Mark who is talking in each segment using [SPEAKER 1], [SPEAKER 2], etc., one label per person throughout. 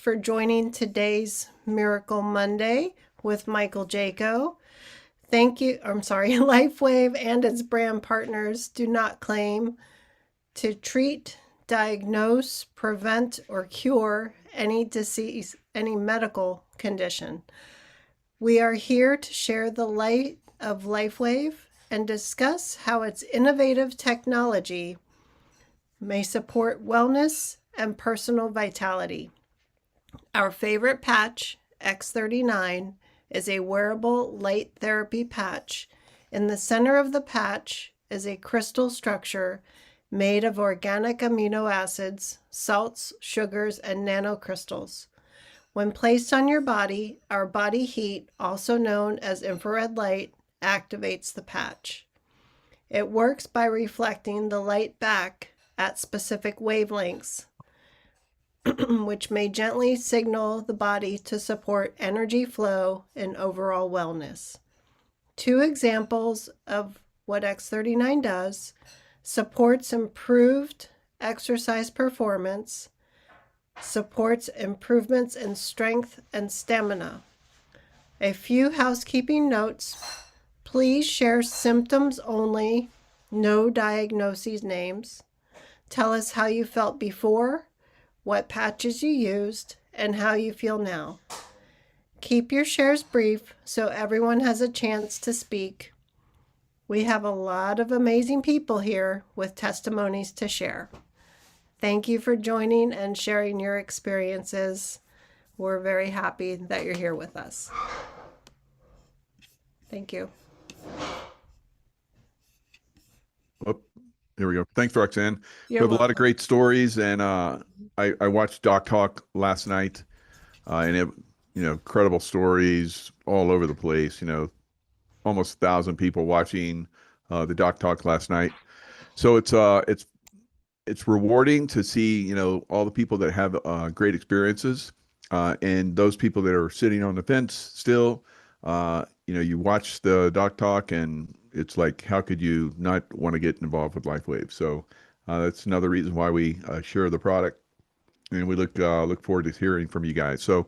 [SPEAKER 1] for joining today's Miracle Monday with Michael Jaco. LifeWave and its brand partners do not claim to treat, diagnose, prevent, or cure any disease, any medical condition. We are here to share the light of LifeWave and discuss how its innovative technology may support wellness and personal vitality. Our favorite patch, X39, is a wearable light therapy patch. In the center of the patch is a crystal structure made of organic amino acids, salts, sugars, and nanocrystals. When placed on your body, our body heat, also known as infrared light, activates the patch. It works by reflecting the light back at specific wavelengths, which may gently signal the body to support energy flow and overall wellness. 2 examples of what X39 does: supports improved exercise performance, supports improvements in strength and stamina. A few housekeeping notes. Please share symptoms only, no diagnoses names. Tell us how you felt before, what patches you used, and how you feel now. Keep your shares brief so everyone has a chance to speak. We have a lot of amazing people here with testimonies to share. Thank you for joining and sharing your experiences. We're very happy that you're here with us. Thank you.
[SPEAKER 2] Oh, here we go. Thanks, Roxanne.
[SPEAKER 1] You're
[SPEAKER 2] we have a lot
[SPEAKER 1] welcome.
[SPEAKER 2] of great stories, and I watched Doc Talk last night, and it, incredible stories all over the place. Almost 1,000 people watching the Doc Talk last night. So it's rewarding to see all the people that have great experiences, and those people that are sitting on the fence still. You watch the Doc Talk, and it's like, how could you not want to get involved with LifeWave? So that's another reason why we share the product, and we look forward to hearing from you guys. So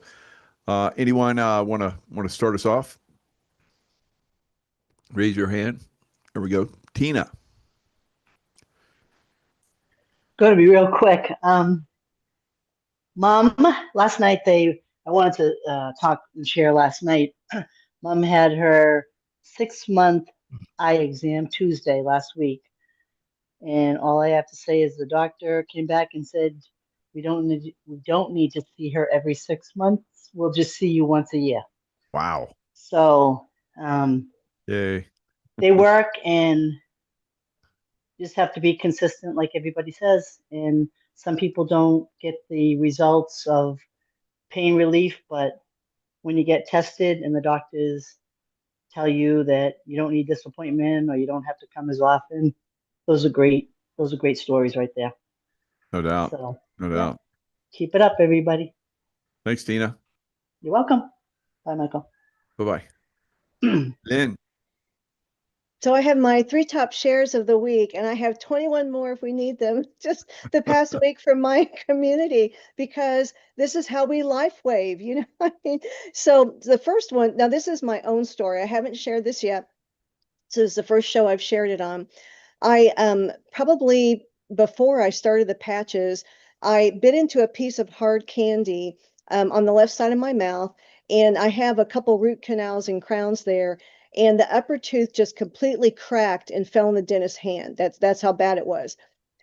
[SPEAKER 2] anyone want to start us off? Raise your hand. There we go. Tina.
[SPEAKER 3] Going to be real quick. Mom, last night I wanted to talk and share last night. Mom had her 6-month eye exam Tuesday last week. And all I have to say is the doctor came back and said, we don't need to see her every 6 months. We'll just see you once a year.
[SPEAKER 2] Wow.
[SPEAKER 3] So
[SPEAKER 2] Yay.
[SPEAKER 3] they work, and just have to be consistent, like everybody says. And some people don't get the results of pain relief, but when you get tested and the doctors tell you that you don't need this appointment or you don't have to come as often, those are great stories right there.
[SPEAKER 2] No doubt.
[SPEAKER 3] So,
[SPEAKER 2] no doubt.
[SPEAKER 3] Keep it up, everybody.
[SPEAKER 2] Thanks, Tina.
[SPEAKER 3] You're welcome. Bye, Michael.
[SPEAKER 2] Bye-bye. Lynn.
[SPEAKER 4] So I have my 3 top shares of the week, and I have 21 more if we need them, just the past week from my community, because this is how we LifeWave, what I mean? So the first one, now this is my own story. I haven't shared this yet. So this is the first show I've shared it on. I probably before I started the patches, I bit into a piece of hard candy on the left side of my mouth, and I have a couple root canals and crowns there. And the upper tooth just completely cracked and fell in the dentist's hand. That's how bad it was.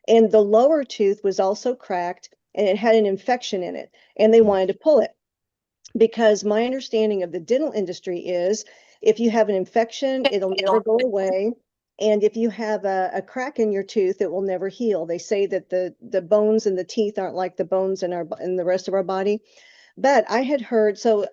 [SPEAKER 4] And the lower tooth was also cracked, and it had an infection in it, and they wanted to pull it. Because my understanding of the dental industry is if you have an infection, it'll never go away. And if you have a crack in your tooth, it will never heal. They say that the bones in the teeth aren't like the bones in the rest of our body. But I had heard so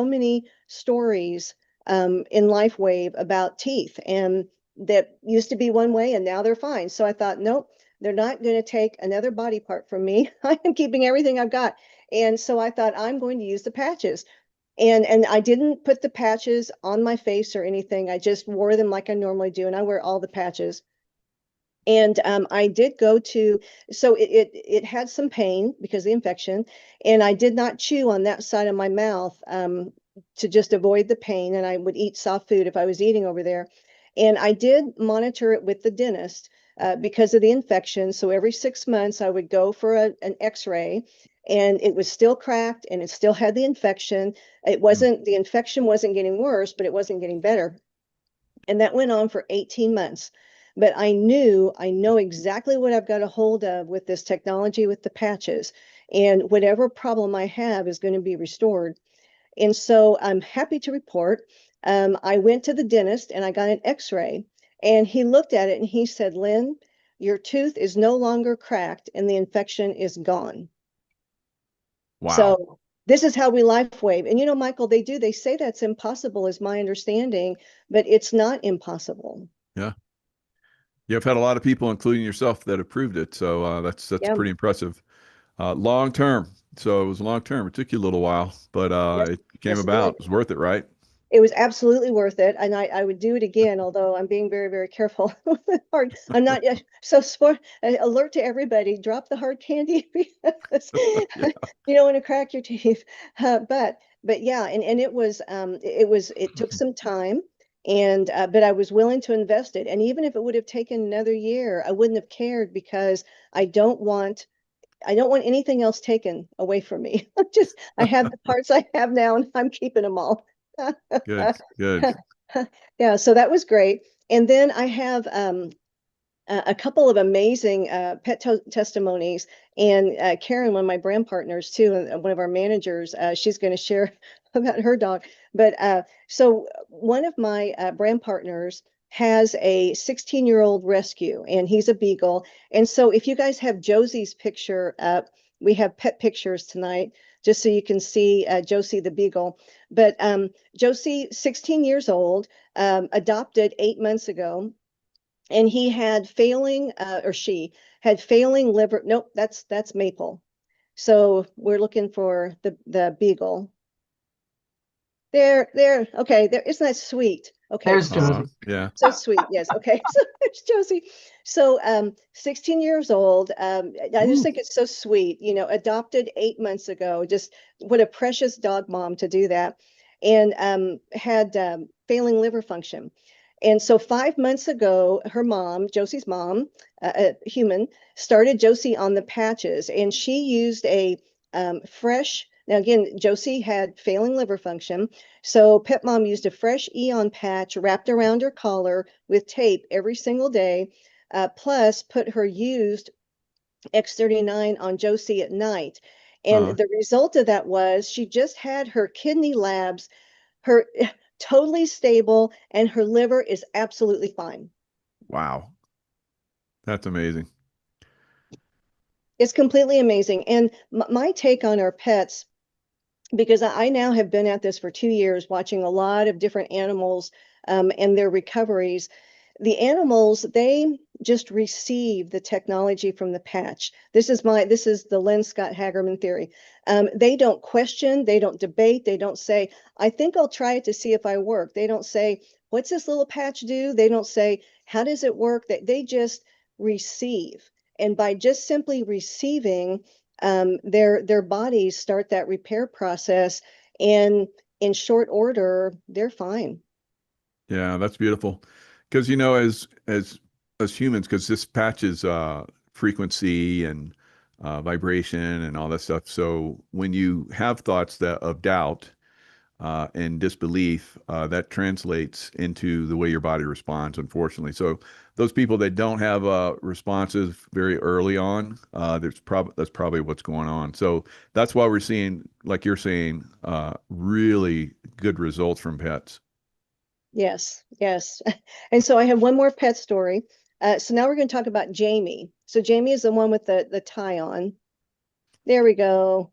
[SPEAKER 4] many stories in LifeWave about teeth, and that used to be one way and now they're fine. So I thought, nope, they're not going to take another body part from me. I am keeping everything I've got. And so I thought I'm going to use the patches. And I didn't put the patches on my face or anything. I just wore them like I normally do. And I wear all the patches. And I did go to, so it had some pain because of the infection, and I did not chew on that side of my mouth to just avoid the pain, and I would eat soft food if I was eating over there. And I did monitor it with the dentist because of the infection. So every 6 months I would go for an x-ray, and it was still cracked and it still had the infection. The infection wasn't getting worse, but it wasn't getting better. And that went on for 18 months. But I know exactly what I've got a hold of with this technology with the patches. And whatever problem I have is going to be restored. And so I'm happy to report I went to the dentist and I got an x-ray. And he looked at it and he said, Lynn, your tooth is no longer cracked and the infection is gone.
[SPEAKER 2] Wow.
[SPEAKER 4] So this is how we LifeWave. And you know, Michael, they say that's impossible, is my understanding, but it's not impossible.
[SPEAKER 2] Yeah. You've had a lot of people, including yourself, that have proved it. So that's
[SPEAKER 4] Yeah.
[SPEAKER 2] pretty impressive. Long term. So it was long term. It took you a little while, but
[SPEAKER 4] Yes,
[SPEAKER 2] it came
[SPEAKER 4] yes, it
[SPEAKER 2] about.
[SPEAKER 4] did.
[SPEAKER 2] It was worth it, right?
[SPEAKER 4] It was absolutely worth it, and I would do it again, although I'm being very, very careful with the hard. I'm not so alert to everybody. Drop the hard candy because
[SPEAKER 2] Yeah.
[SPEAKER 4] you don't want to crack your teeth. But yeah, and it took some time, and but I was willing to invest it, and even if it would have taken another year, I wouldn't have cared because I don't want anything else taken away from me. I have the parts I have now, and I'm keeping them all.
[SPEAKER 2] Good. Good.
[SPEAKER 4] Yeah, so that was great. And then I have a couple of amazing testimonies. And Karen, one of my brand partners too, and one of our managers, she's going to share about her dog. But so one of my brand partners has a 16-year-old rescue, and he's a beagle. And so if you guys have Josie's picture up, we have pet pictures tonight, just so you can see Josie the beagle. But Josie, 16 years old, adopted 8 months ago, and he had failing, or she had failing liver. Nope, that's Maple. So we're looking for the beagle. There. Okay, there. Isn't that sweet? Okay,
[SPEAKER 5] There's Josie.
[SPEAKER 2] Yeah.
[SPEAKER 4] so sweet. Yes. Okay. So there's Josie. So 16 years old. I just
[SPEAKER 2] Ooh.
[SPEAKER 4] think it's so sweet. You know, adopted 8 months ago. Just what a precious dog mom to do that, and had failing liver function. And so 5 months ago, her mom, Josie's mom, a human, started Josie on the patches, and she used a fresh. Now again, Josie had failing liver function, so Pet Mom used a fresh Eon patch wrapped around her collar with tape every single day, plus put her used X39 on Josie at night. And
[SPEAKER 2] Uh,
[SPEAKER 4] the result of that was she just had her kidney labs, her totally stable, and her liver is absolutely fine.
[SPEAKER 2] wow. That's amazing.
[SPEAKER 4] It's completely amazing. And my take on our pets, because I now have been at this for 2 years, watching a lot of different animals and their recoveries. The animals, they just receive the technology from the patch. This is the Lynn Scott Hagerman theory. They don't question, they don't debate, they don't say, I think I'll try it to see if I work. They don't say, what's this little patch do? They don't say, how does it work? They just receive. And by just simply receiving, their bodies start that repair process, and in short order, they're fine.
[SPEAKER 2] Yeah, that's beautiful. Because as humans, because this patches frequency and vibration and all that stuff. So when you have thoughts of doubt and disbelief, that translates into the way your body responds, unfortunately. So those people that don't have responses very early on, that's probably what's going on. So that's why we're seeing, like you're saying, really good results from pets.
[SPEAKER 4] Yes, yes. And so I have one more pet story. So now we're going to talk about Jamie. So Jamie is the one with the tie on. There we go.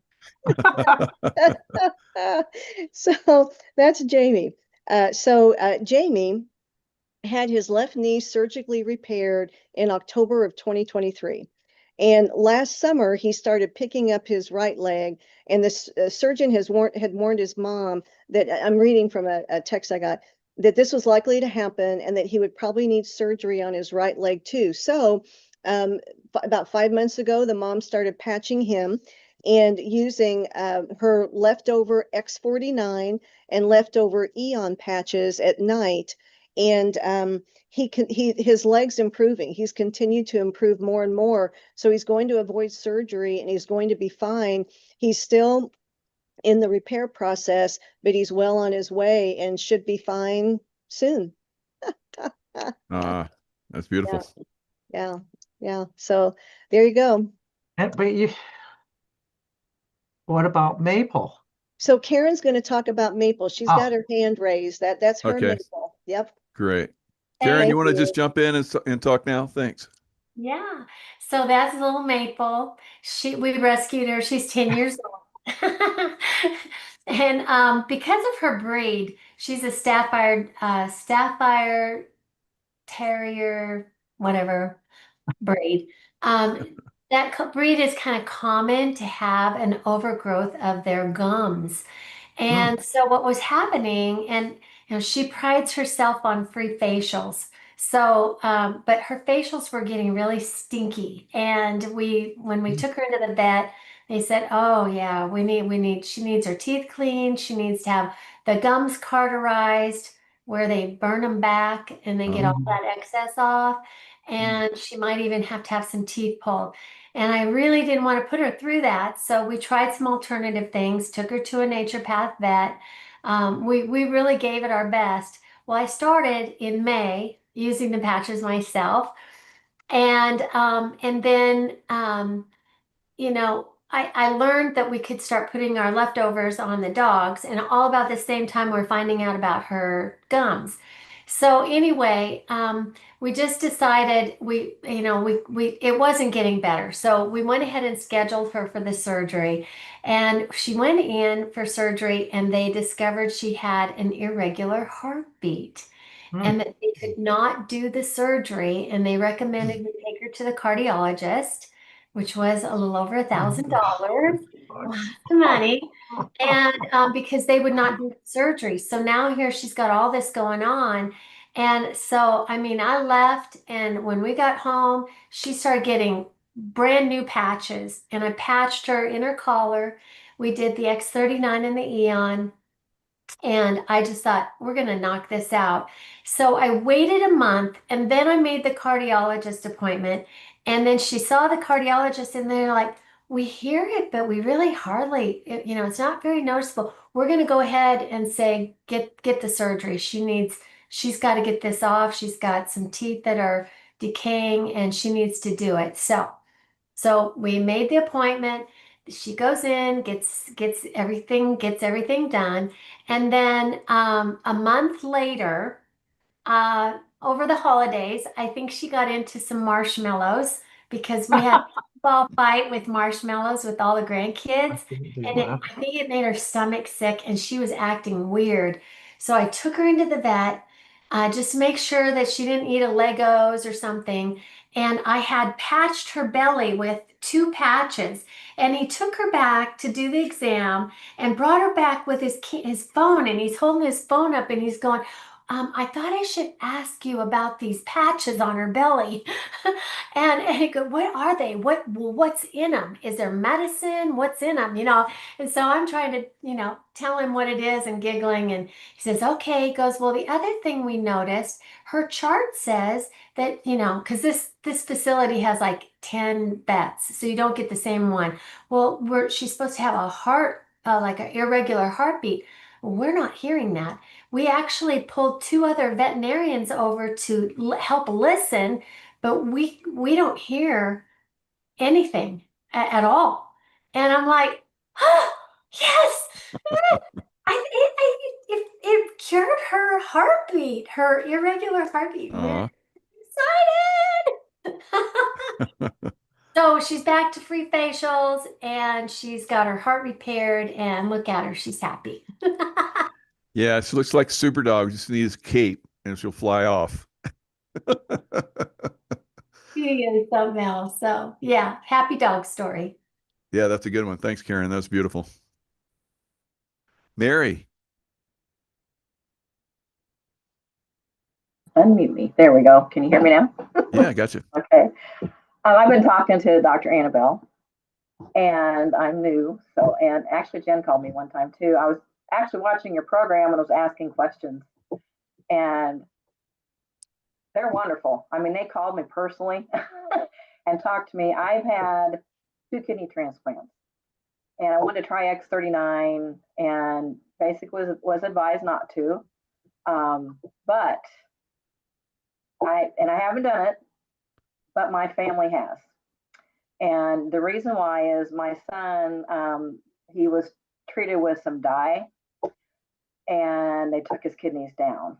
[SPEAKER 4] So that's Jamie. Jamie had his left knee surgically repaired in October of 2023. And last summer, he started picking up his right leg, and the surgeon had warned his mom that I'm reading from a text I got. that this was likely to happen and that he would probably need surgery on his right leg too. So about 5 months ago, the mom started patching him and using her leftover X49 and leftover Eon patches at night. And his leg's improving. He's continued to improve more and more. So he's going to avoid surgery and he's going to be fine. He's still in the repair process, but he's well on his way and should be fine soon.
[SPEAKER 2] That's beautiful.
[SPEAKER 4] Yeah. Yeah. So there you go.
[SPEAKER 5] But what about Maple?
[SPEAKER 4] So Karen's going to talk about Maple. She's
[SPEAKER 5] Oh.
[SPEAKER 4] got her hand raised. That's her
[SPEAKER 2] Okay.
[SPEAKER 4] Maple. Yep.
[SPEAKER 2] Great. Karen,
[SPEAKER 4] Thank
[SPEAKER 2] you want to
[SPEAKER 4] you.
[SPEAKER 2] just jump in and talk now? Thanks.
[SPEAKER 6] Yeah. So that's little Maple. We rescued her. She's 10 years old. And because of her breed, she's a Staffordshire Terrier, whatever breed. That breed is kind of common to have an overgrowth of their gums. And so what was happening, and she prides herself on free facials. So, but her facials were getting really stinky. And when we took her into the vet, they said, "Oh yeah, she needs her teeth cleaned. She needs to have the gums cauterized, where they burn them back and they get all that excess off. And she might even have to have some teeth pulled." And I really didn't want to put her through that. So we tried some alternative things, took her to a naturopath vet. We really gave it our best. Well, I started in May using the patches myself. And then, I learned that we could start putting our leftovers on the dogs, and all about the same time we're finding out about her gums. So anyway, we just decided it wasn't getting better. So we went ahead and scheduled her for the surgery, and she went in for surgery, and they discovered she had an irregular heartbeat. And that they could not do the surgery, and they recommended we take her to the cardiologist, which was a little over $1,000, lots of money, and because they would not do the surgery. So now here she's got all this going on. And so, I mean, I left, and when we got home, she started getting brand new patches, and I patched her in her collar. We did the X39 and the Eon. And I just thought, we're going to knock this out. So I waited a month, and then I made the cardiologist appointment. And then she saw the cardiologist, and they're like, "We hear it, but we really hardly, it's not very noticeable. We're going to go ahead and say, get the surgery. She's got to get this off. She's got some teeth that are decaying, and she needs to do it." So we made the appointment. She goes in, gets everything done, and then a month later, over the holidays, I think she got into some marshmallows because we had a ball fight with marshmallows with all the grandkids, and I think it made her stomach sick, and she was acting weird. So I took her into the vet, just to make sure that she didn't eat a Legos or something. And I had patched her belly with 2 patches, and he took her back to do the exam and brought her back with his phone, and he's holding his phone up, and he's going, "I thought I should ask you about these patches on her belly." And he go, "What are they? What's in them? Is there medicine? What's in them?" And so I'm trying to, tell him what it is and giggling. And he says, "Okay." He goes, "Well, the other thing we noticed, her chart says that, because this facility has like 10 vets, so you don't get the same one. Well, she's supposed to have a heart, like an irregular heartbeat. Well, we're not hearing that. We actually pulled 2 other veterinarians over to help listen, but we don't hear anything at all." And I'm like, "Oh, yes, it cured her heartbeat, her irregular heartbeat. We're excited." So she's back to free facials, and she's got her heart repaired, and look at her, she's happy.
[SPEAKER 2] Yeah, she looks like Super Dog. Just needs a cape and she'll fly off.
[SPEAKER 6] She is something else. So yeah, happy dog story.
[SPEAKER 2] Yeah, that's a good one. Thanks, Karen. That's beautiful. Mary.
[SPEAKER 7] unmute me. There we go. Can you hear me now?
[SPEAKER 2] Yeah, I got you.
[SPEAKER 7] Okay. I've been talking to Dr. Annabelle, and I'm new. So, and actually Jen called me one time too. I was actually watching your program and I was asking questions, and they're wonderful. I mean, they called me personally and talked to me. I've had 2 kidney transplants, and I wanted to try X39, and basically was advised not to. But I haven't done it, but my family has. And the reason why is my son, he was treated with some dye, and they took his kidneys down,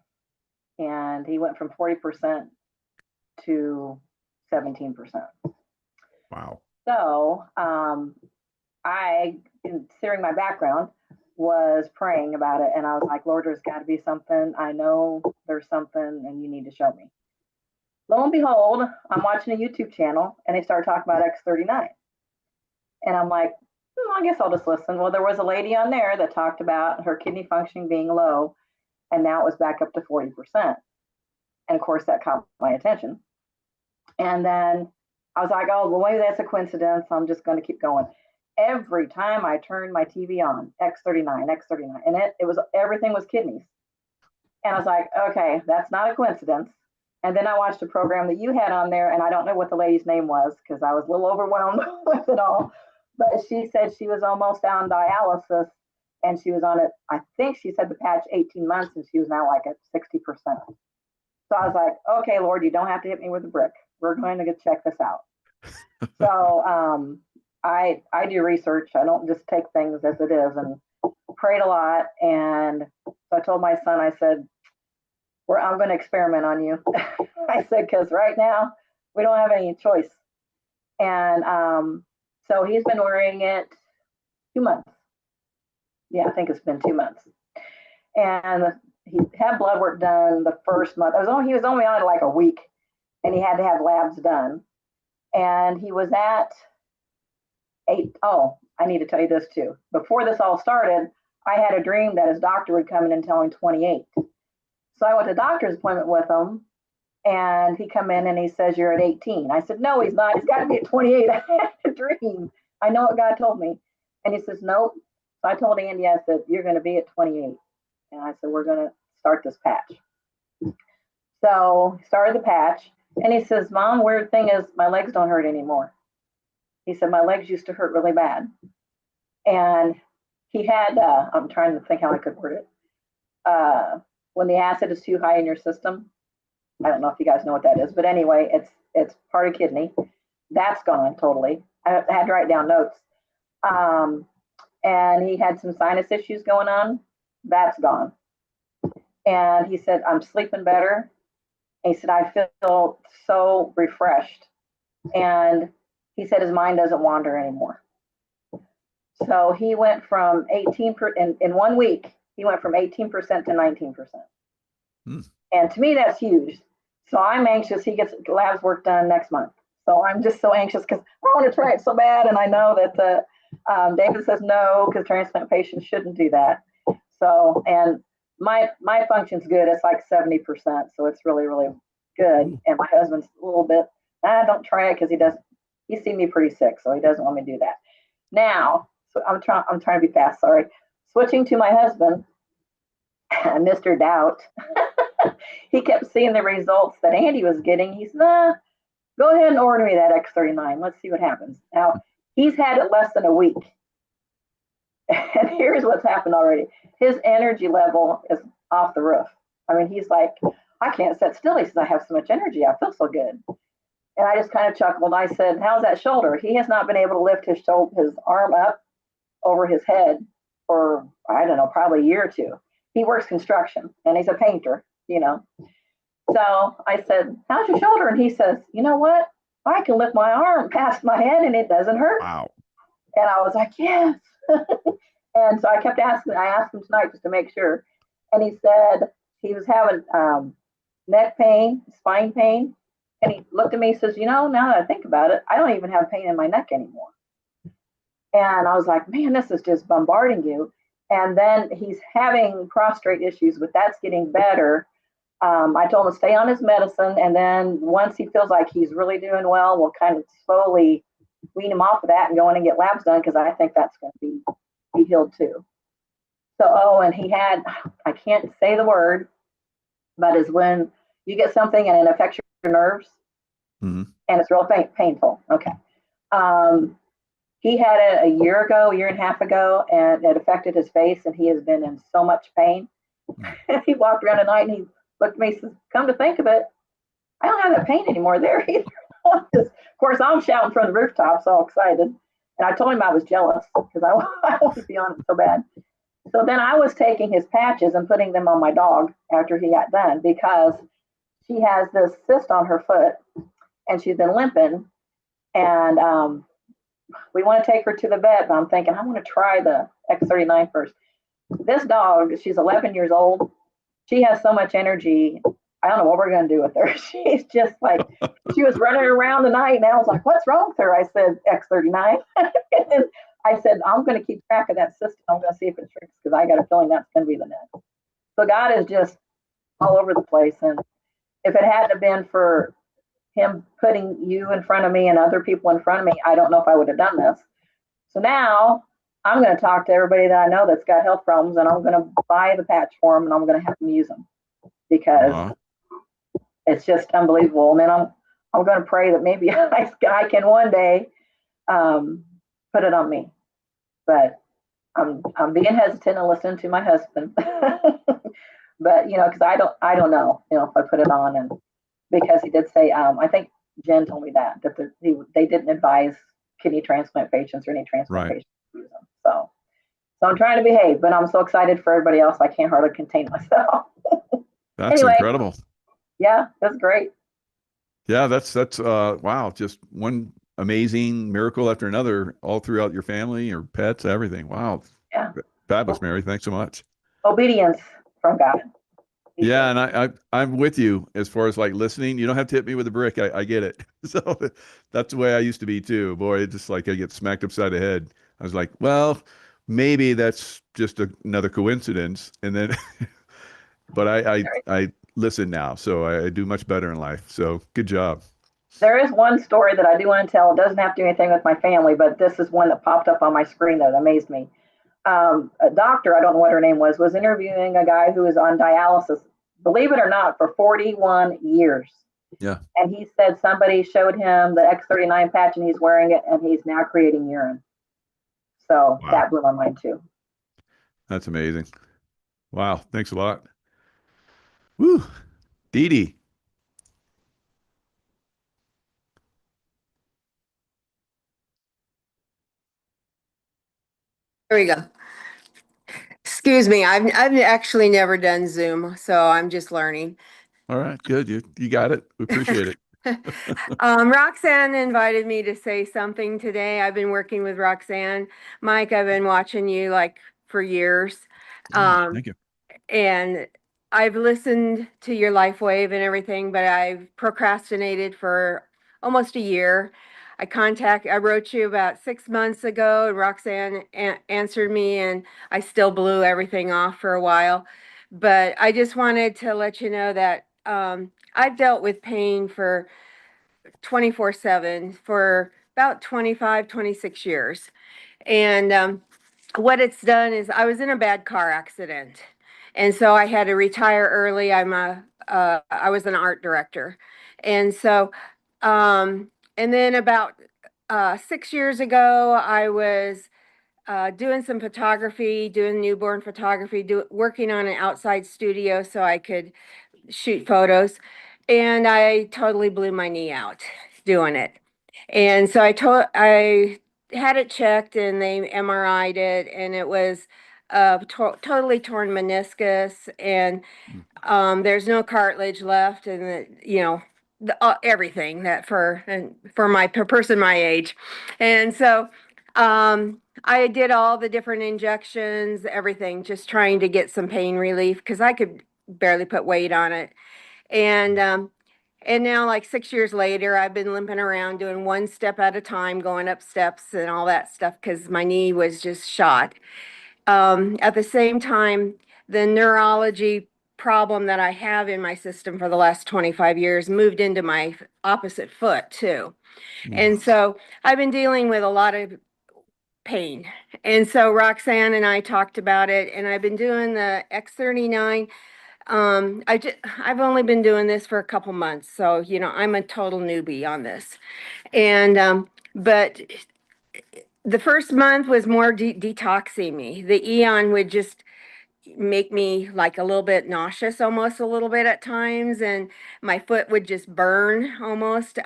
[SPEAKER 7] and he went from 40% to 17%.
[SPEAKER 2] Wow.
[SPEAKER 7] So I, considering my background, was praying about it, and I was like, Lord, there's got to be something. I know there's something, and you need to show me. Lo and behold, I'm watching a YouTube channel, and they started talking about X39. And I'm like, I guess I'll just listen. Well, there was a lady on there that talked about her kidney functioning being low, and now it was back up to 40%. And of course, that caught my attention. And then I was like, oh, well, maybe that's a coincidence. I'm just going to keep going. Every time I turned my TV on, X39, and it was, everything was kidneys. And I was like, okay, that's not a coincidence. And then I watched a program that you had on there, and I don't know what the lady's name was because I was a little overwhelmed with it all. But she said she was almost on dialysis, and she was on it, I think she said the patch 18 months, and she was now like at 60%. So I was like, okay, Lord, you don't have to hit me with a brick. We're going to check this out. So I do research. I don't just take things as it is, and prayed a lot. And so I told my son, I said, I'm going to experiment on you. I said, because right now we don't have any choice. And so he's been wearing it 2 months. Yeah, I think it's been 2 months. And he had blood work done the first month. He was only on it like a week, and he had to have labs done. And he was at 8. Oh, I need to tell you this too. Before this all started, I had a dream that his doctor would come in and tell him 28. So I went to doctor's appointment with him, and he come in and he says, you're at 18. I said, no, he's not. He's got to be at 28. I had a dream. I know what God told me. And he says, nope. So I told Andy, I said, you're going to be at 28. And I said, we're going to start this patch. So he started the patch, and he says, Mom, weird thing is my legs don't hurt anymore. He said, my legs used to hurt really bad. And he had, I'm trying to think how I could word it. When the acid is too high in your system, I don't know if you guys know what that is, but anyway, it's part of kidney. That's gone totally. I had to write down notes. And he had some sinus issues going on. That's gone. And he said, I'm sleeping better. And he said, I feel so refreshed. And he said his mind doesn't wander anymore. So he went from 18% in 1 week. He went from 18% to 19%. And to me, that's huge. So I'm anxious. He gets labs work done next month. So I'm just so anxious because I want to try it so bad. And I know that David says no, because transplant patients shouldn't do that. So, and my function's good. It's like 70%. So it's really, really good. And my husband's a little bit, don't try it because he's seen me pretty sick. So he doesn't want me to do that. Now, so I'm trying to be fast. Sorry. Switching to my husband, Mr. Doubt. He kept seeing the results that Andy was getting. He said, go ahead and order me that X39. Let's see what happens. Now, he's had it less than a week. And here's what's happened already. His energy level is off the roof. I mean, he's like, I can't sit still. He says, I have so much energy. I feel so good. And I just kind of chuckled. I said, how's that shoulder? He has not been able to lift his arm up over his head for, I don't know, probably a year or two. He works construction, and he's a painter, So I said, how's your shoulder? And he says, you know what? I can lift my arm past my head, and it doesn't hurt.
[SPEAKER 2] Wow.
[SPEAKER 7] And I was like, yes. And so I kept asking. I asked him tonight just to make sure. And he said he was having neck pain, spine pain. And he looked at me and says, now that I think about it, I don't even have pain in my neck anymore. And I was like, man, this is just bombarding you. And then he's having prostrate issues, but that's getting better. I told him to stay on his medicine, and then once he feels like he's really doing well, we'll kind of slowly wean him off of that and go in and get labs done, because I think that's going to be healed too. So, and he had, I can't say the word, but is when you get something and it affects your nerves, and it's real painful. Okay. He had it a year and a half ago, and it affected his face, and he has been in so much pain. He walked around at night and he looked at me and says, "Come to think of it, I don't have that pain anymore there either." Of course, I'm shouting from the rooftops, all excited. And I told him I was jealous because I wanted to be on it so bad. So then I was taking his patches and putting them on my dog after he got done, because she has this cyst on her foot and she's been limping. And we want to take her to the vet, but I'm thinking I want to try the X39 first. This dog, she's 11 years old. She has so much energy. I don't know what we're going to do with her. She's just like, she was running around the night, and I was like, "What's wrong with her?" I said, "X39. And I said, "I'm going to keep track of that system. I'm going to see if it shrinks, because I got a feeling that's going to be the next." So God is just all over the place. And if it hadn't have been for him putting you in front of me and other people in front of me, I don't know if I would have done this. So now I'm going to talk to everybody that I know that's got health problems, and I'm going to buy the patch for them, and I'm going to have them use them, because it's just unbelievable. And then I'm going to pray that maybe I can one day put it on me. But I'm being hesitant and listening to my husband. But because I don't know, if I put it on, and because he did say, I think Jen told me that they didn't advise kidney transplant patients or any transplant patients to use them. So I'm trying to behave, but I'm so excited for everybody else, I can't hardly contain myself.
[SPEAKER 2] That's incredible.
[SPEAKER 7] Yeah, that's great.
[SPEAKER 2] Yeah, that's wow, just one amazing miracle after another, all throughout your family, your pets, everything. Wow.
[SPEAKER 7] Yeah.
[SPEAKER 2] Fabulous, Mary. Thanks so much.
[SPEAKER 7] Obedience from God.
[SPEAKER 2] Yeah, and I'm with you as far as like listening. You don't have to hit me with a brick. I get it. So that's the way I used to be too. Boy, it's just like I get smacked upside the head. I was like, well, maybe that's just another coincidence. And then, but I listen now, so I do much better in life. So good job.
[SPEAKER 7] There is one story that I do want to tell. It doesn't have to do anything with my family, but this is one that popped up on my screen that amazed me. A doctor, I don't know what her name was interviewing a guy who was on dialysis, believe it or not, for 41 years.
[SPEAKER 2] Yeah.
[SPEAKER 7] And he said somebody showed him the X39 patch, and he's wearing it, and he's now creating urine. So that blew my mind too.
[SPEAKER 2] That's amazing. Wow. Thanks a lot. Woo. Dee Dee.
[SPEAKER 8] There we go. Excuse me, I've actually never done Zoom, so I'm just learning.
[SPEAKER 2] All right, good. You got it. We appreciate it.
[SPEAKER 8] Roxanne invited me to say something today. I've been working with Roxanne. Mike, I've been watching you like for years.
[SPEAKER 2] Thank you.
[SPEAKER 8] And I've listened to your LifeWave and everything, but I've procrastinated for almost a year. I wrote you about 6 months ago, and Roxanne answered me, and I still blew everything off for a while. But I just wanted to let you know that I've dealt with pain for 24/7 for about 25, 26 years. And what it's done is I was in a bad car accident. And so I had to retire early. I was an art director. And so, and then about 6 years ago, I was doing some photography, doing newborn photography, working on an outside studio so I could shoot photos. And I totally blew my knee out doing it. And so I had it checked, and they MRI'd it, and it was totally torn meniscus, and there's no cartilage left, and everything that for my person my age. And so I did all the different injections, everything, just trying to get some pain relief, because I could barely put weight on it. And now, like 6 years later, I've been limping around doing one step at a time, going up steps and all that stuff, because my knee was just shot. At the same time, the neurology problem that I have in my system for the last 25 years moved into my opposite foot too. And so I've been dealing with a lot of pain. And so Roxanne and I talked about it, and I've been doing the X39. I've only been doing this for a couple months, so you know I'm a total newbie on this. And but the first month was more detoxing me. The Eon would just make me like a little bit nauseous, almost a little bit at times, and my foot would just burn almost.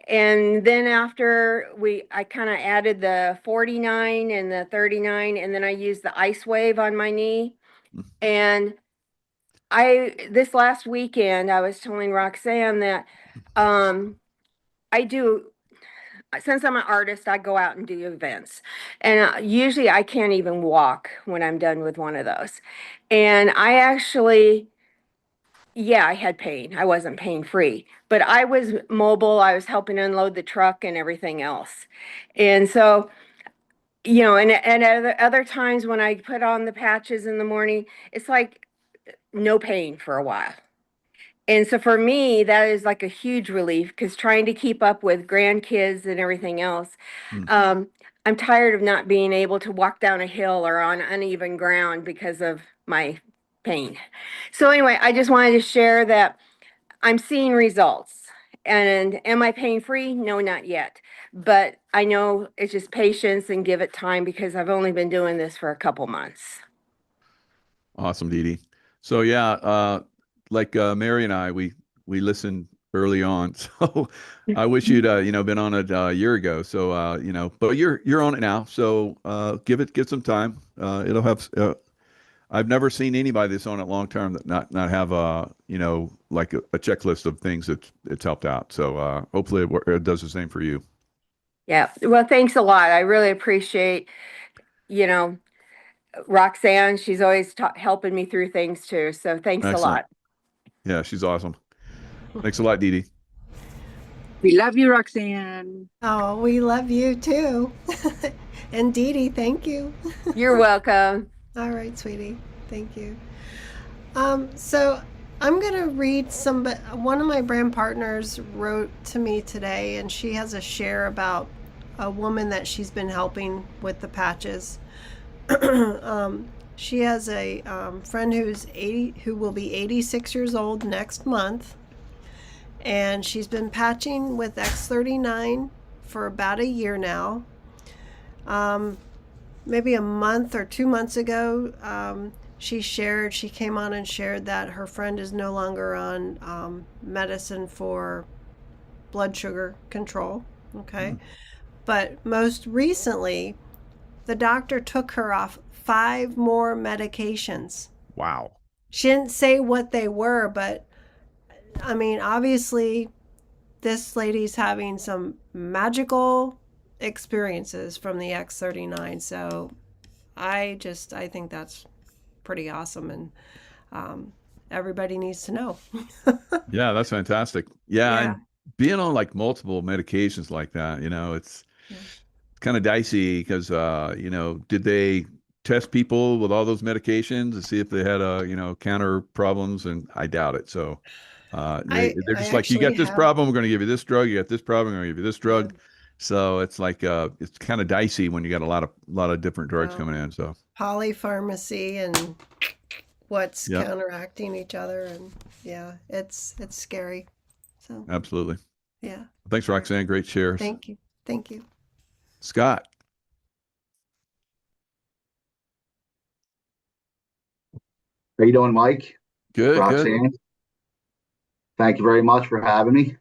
[SPEAKER 8] And then after I kind of added the 49 and the 39, and then I used the ice wave on my knee. And this last weekend, I was telling Roxanne that I do, since I'm an artist, I go out and do events. And usually I can't even walk when I'm done with one of those. And I actually, yeah, I had pain. I wasn't pain free, but I was mobile. I was helping unload the truck and everything else. And so, you know, and other times when I put on the patches in the morning, it's like no pain for a while. And so for me, that is like a huge relief, because trying to keep up with grandkids and everything else, I'm tired of not being able to walk down a hill or on uneven ground because of my pain. So anyway, I just wanted to share that I'm seeing results. And am I pain free? No, not yet. But I know it's just patience and give it time, because I've only been doing this for a couple months.
[SPEAKER 2] Awesome, Dee Dee. So yeah, like Mary and I, we listened early on. So I wish you'd been on it a year ago. So but you're on it now. So give some time. It'll have. I've never seen anybody that's on it long term that not have like a checklist of things that it's helped out. So hopefully it does the same for you.
[SPEAKER 8] Yeah. Well, thanks a lot. I really appreciate, Roxanne. She's always helping me through things too. So thanks a lot.
[SPEAKER 2] Yeah, she's awesome. Thanks a lot, Dee Dee.
[SPEAKER 9] We love you, Roxanne.
[SPEAKER 1] Oh, we love you too. And Dee Dee, thank you.
[SPEAKER 8] You're welcome.
[SPEAKER 1] All right, sweetie. Thank you. So I'm going to read one of my brand partners wrote to me today, and she has a share about a woman that she's been helping with the patches. She has a friend who will be 86 years old next month, and she's been patching with X39 for about a year now. Maybe a month or 2 months ago, she came on and shared that her friend is no longer on medicine for blood sugar control. Okay. But most recently, the doctor took her off 5 more medications.
[SPEAKER 2] Wow.
[SPEAKER 1] She didn't say what they were, but I mean, obviously, this lady's having some magical experiences from the X39. So I think that's pretty awesome, and everybody needs to know.
[SPEAKER 2] Yeah, that's fantastic. Yeah, and being on like multiple medications like that, it's kind of dicey because did they test people with all those medications to see if they had counter problems? And I doubt it. So they're just like, you got this problem, we're going to give you this drug. You got this problem, we're going to give you this drug. Yeah. So it's like it's kind of dicey when you got a lot of different drugs coming in. So
[SPEAKER 1] polypharmacy and what's counteracting each other, and it's scary. So
[SPEAKER 2] absolutely.
[SPEAKER 1] Yeah.
[SPEAKER 2] Thanks, Roxanne. Great shares.
[SPEAKER 1] Thank you.
[SPEAKER 2] Scott.
[SPEAKER 10] How you doing, Mike?
[SPEAKER 2] Good.
[SPEAKER 10] Roxanne.
[SPEAKER 2] Good.
[SPEAKER 10] Thank you very much for having me.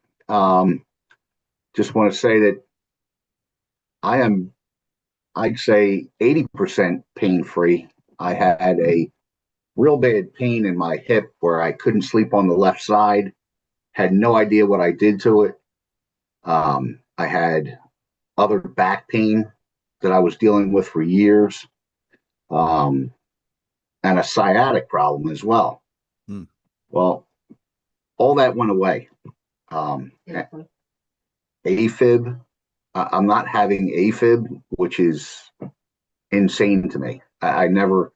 [SPEAKER 10] Just want to say that I am, I'd say 80% pain-free. I had a real bad pain in my hip where I couldn't sleep on the left side, had no idea what I did to it. I had other back pain that I was dealing with for years, and a sciatic problem as well. Well, all that went away. AFib, I'm not having AFib, which is insane to me. I never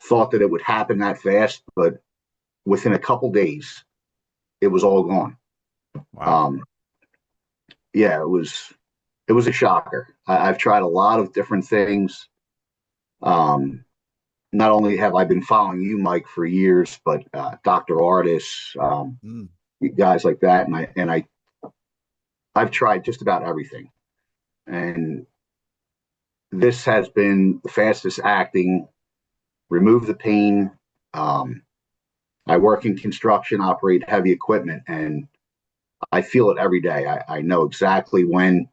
[SPEAKER 10] thought that it would happen that fast, but within a couple days, it was all gone.
[SPEAKER 2] Wow.
[SPEAKER 10] Yeah, it was a shocker. I've tried a lot of different things. Not only have I been following you, Mike, for years, but Dr. Artis, guys like that, and I've tried just about everything, and this has been the fastest acting. Remove the pain. I work in construction, operate heavy equipment, and I feel it every day. I know exactly when,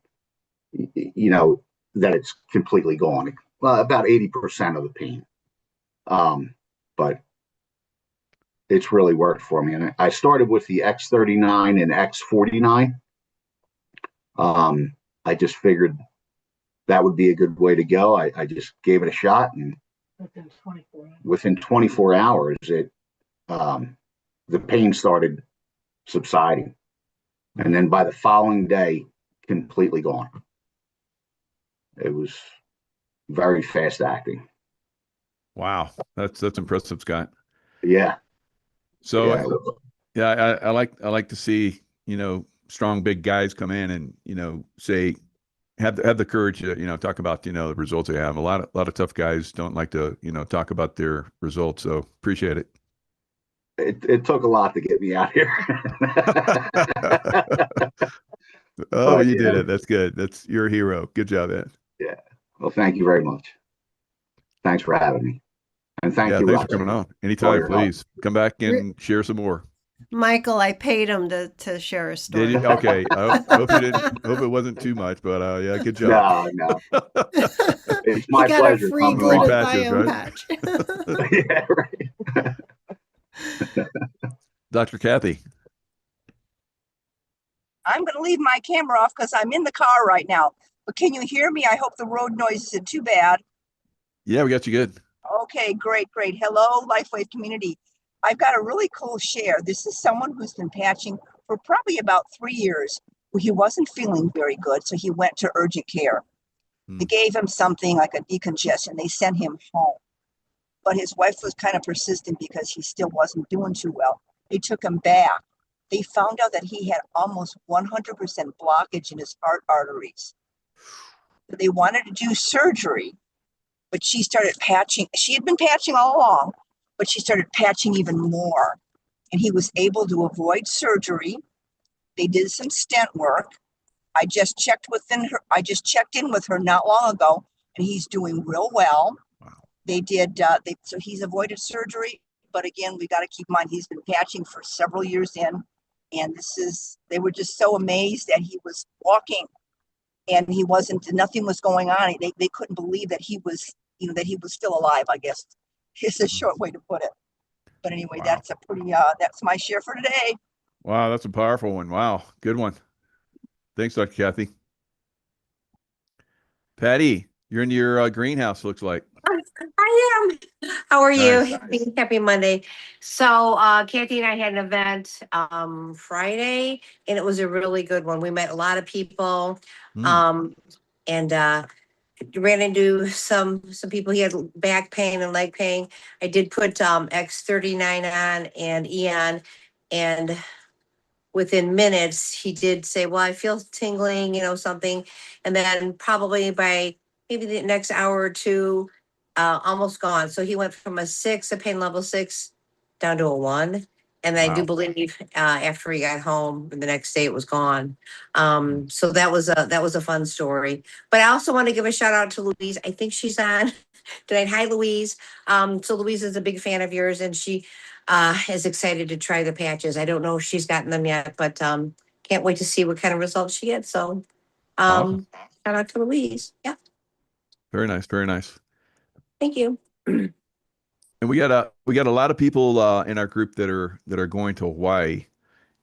[SPEAKER 10] that it's completely gone. Well, about 80% of the pain. But it's really worked for me. And I started with the X39 and X49. I just figured that would be a good way to go. I just gave it a shot, and within 24 hours, the pain started subsiding. And then by the following day, completely gone. It was very fast acting.
[SPEAKER 2] Wow. That's impressive, Scott.
[SPEAKER 10] Yeah.
[SPEAKER 2] So I like to see, strong, big guys come in and, say, have the courage to, talk about, the results they have. A lot of tough guys don't like to, talk about their results. So appreciate it.
[SPEAKER 10] It took a lot to get me out here.
[SPEAKER 2] Oh, you did it. That's good. You're a hero. Good job, Ed.
[SPEAKER 10] Yeah. Well, thank you very much. Thanks for having me. And thank you,
[SPEAKER 2] thanks
[SPEAKER 10] Rob,
[SPEAKER 2] for coming on. Anytime, please.
[SPEAKER 10] help.
[SPEAKER 2] Come back and share some more.
[SPEAKER 1] Michael, I paid him to share a story.
[SPEAKER 2] Did you? Okay. I hope it wasn't too much, but yeah, good job.
[SPEAKER 10] No. It's my
[SPEAKER 1] you got
[SPEAKER 10] pleasure.
[SPEAKER 1] a free
[SPEAKER 2] Free
[SPEAKER 1] glutathione
[SPEAKER 2] patches,
[SPEAKER 1] patch.
[SPEAKER 10] Yeah, right.
[SPEAKER 2] Dr. Kathy.
[SPEAKER 11] I'm going to leave my camera off because I'm in the car right now. But can you hear me? I hope the road noise isn't too bad.
[SPEAKER 2] Yeah, we got you good.
[SPEAKER 11] Okay, great. Hello, LifeWave community. I've got a really cool share. This is someone who's been patching for probably about 3 years. He wasn't feeling very good, so he went to urgent care. They gave him something like a decongestant. They sent him home. But his wife was kind of persistent because he still wasn't doing too well. They took him back. They found out that he had almost 100% blockage in his heart arteries. They wanted to do surgery, but she started patching. She had been patching all along, but she started patching even more. And he was able to avoid surgery. They did some stent work. I just checked in with her not long ago, and he's doing real well.
[SPEAKER 2] Wow.
[SPEAKER 11] They did, so he's avoided surgery. But again, we got to keep in mind, he's been patching for several years in. And they were just so amazed that he was walking and nothing was going on. They couldn't believe that he was, that he was still alive, I guess is a short way to put it. But anyway,
[SPEAKER 2] Wow.
[SPEAKER 11] that's that's my share for today.
[SPEAKER 2] Wow, that's a powerful one. Wow, good one. Thanks, Dr. Kathy. Patty, you're in your greenhouse, looks like.
[SPEAKER 12] I am. How are
[SPEAKER 2] Nice.
[SPEAKER 12] you? Happy Monday. So Kathy and I had an event Friday, and it was a really good one. We met a lot of people, and ran into some people. He had back pain and leg pain. I did put X39 on and Eon, and within minutes he did say, well, I feel tingling, something. And then probably by maybe the next hour or two, almost gone. So he went from a pain level 6 down to a 1. And I do believe after he got home the next day it was gone. So that was a fun story. But I also want to give a shout out to Louise. I think she's on tonight. Hi, Louise. So Louise is a big fan of yours, and she is excited to try the patches. I don't know if she's gotten them yet, but can't wait to see what kind of results she gets. So
[SPEAKER 2] Awesome.
[SPEAKER 12] shout out to Louise. Yeah.
[SPEAKER 2] Very nice. Very nice.
[SPEAKER 12] Thank you.
[SPEAKER 2] And we got a lot of people in our group that are going to Hawaii,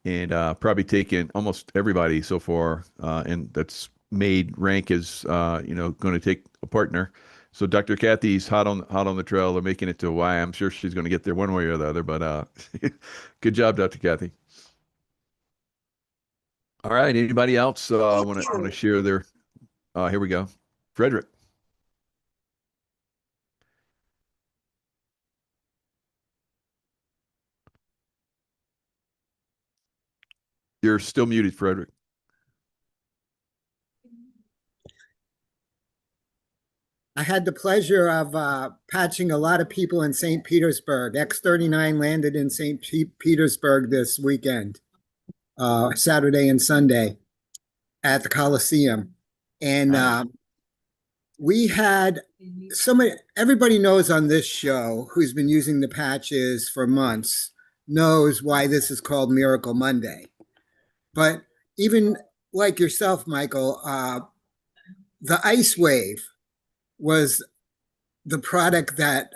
[SPEAKER 2] and probably taking almost everybody so far, and that's made rank as going to take a partner. So Dr. Kathy's hot on the trail. They're making it to Hawaii. I'm sure she's going to get there one way or the other. But good job, Dr. Kathy. All right. Anybody else want to share their? Here we go, Frederick. You're still muted, Frederick.
[SPEAKER 13] I had the pleasure of patching a lot of people in St. Petersburg. X-39 landed in St. Petersburg this weekend, Saturday and Sunday at the Coliseum. And we had everybody knows on this show who's been using the patches for months knows why this is called Miracle Monday. But even like yourself, Michael, the Ice Wave was the product that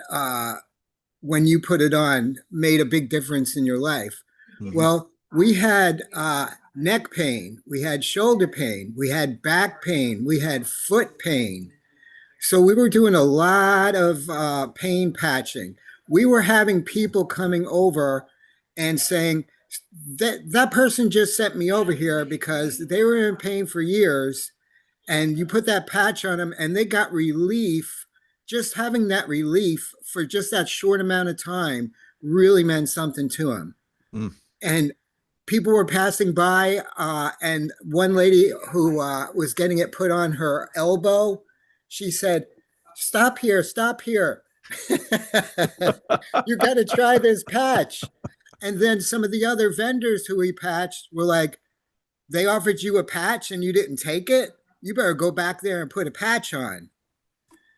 [SPEAKER 13] when you put it on made a big difference in your life. Mm-hmm. Well, we had neck pain, we had shoulder pain, we had back pain, we had foot pain. So we were doing a lot of pain patching. We were having people coming over and saying, that person just sent me over here because they were in pain for years, and you put that patch on them and they got relief. Just having that relief for just that short amount of time really meant something to them. Mm. And people were passing by, and one lady who was getting it put on her elbow, she said, stop here, stop here. You got to try this patch. And then some of the other vendors who we patched were like, they offered you a patch and you didn't take it? You better go back there and put a patch on.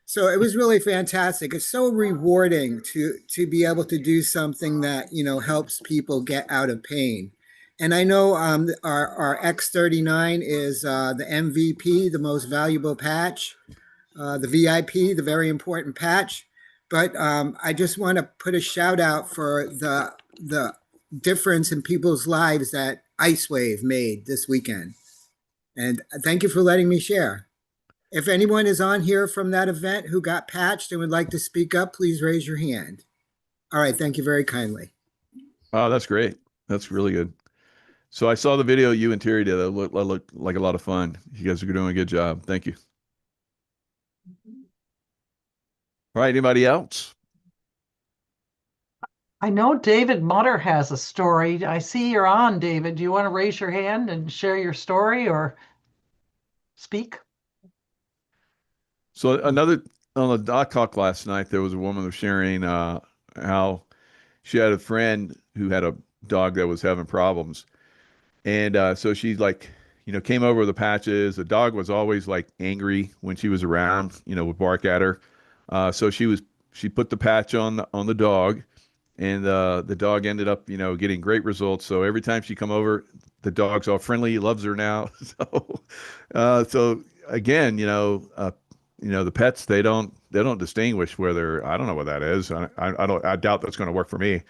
[SPEAKER 13] So it was really fantastic. It's so rewarding to be able to do something that, you know, helps people get out of pain. And I know our X39 is the MVP, the most valuable patch, the VIP, the very important patch. But I just want to put a shout out for the difference in people's lives that Ice Wave made this weekend. And thank you for letting me share. If anyone is on here from that event who got patched and would like to speak up, please raise your hand. All right. Thank you very kindly.
[SPEAKER 2] Oh, that's great. That's really good. So I saw the video you and Terry did. It looked like a lot of fun. You guys are doing a good job. Thank you. All right. Anybody else?
[SPEAKER 5] I know David Mutter has a story. I see you're on, David. Do you want to raise your hand and share your story or speak?
[SPEAKER 2] So on the Doc Talk last night, there was a woman who was sharing how she had a friend who had a dog that was having problems. And so she came over with the patches. The dog was always like angry when she was around, would bark at her. So she put the patch on the dog, and the dog ended up, getting great results. So every time she come over, the dog's all friendly. He loves her now. So again, the pets, they don't distinguish whether, I don't know what that is. I doubt that's going to work for me,